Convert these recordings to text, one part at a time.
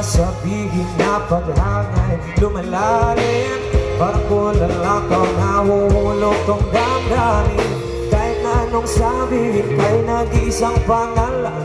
sasabihin na paghangay lumalalim. Parang kulalakaw na huhulog tong damdamin. Kahit na anong sabihin kay nag-isang pangalan,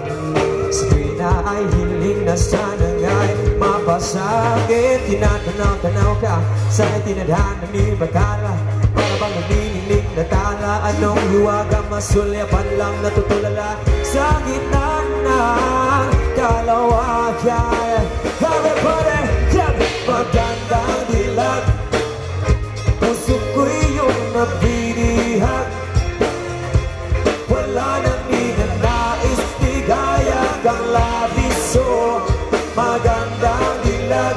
sabi na ay hiling na sana nga'y mapasakit. Tinatanaw-tanaw ka sa tinadhana ni Bagala, para bang naglilinig na tala. Anong hiwaga masulyapan lang natutulala sa gitna ng kalawakan. Everybody, yan! Magandang dilag, puso ko'y iyong nabidihag. Wala nang ninanais, di gaya kang labis. So, magandang dilag,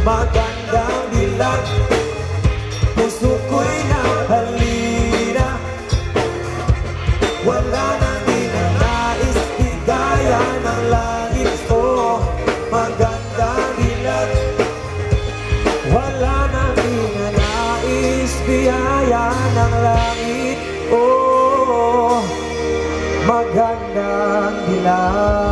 magandang dilag, puso ko'y nahalina. Wala nang ninanais, di gaya ng langit. Oh, magandang dilag, wala nang ninanais, biyaya ng langit. Oh, magandang dilag.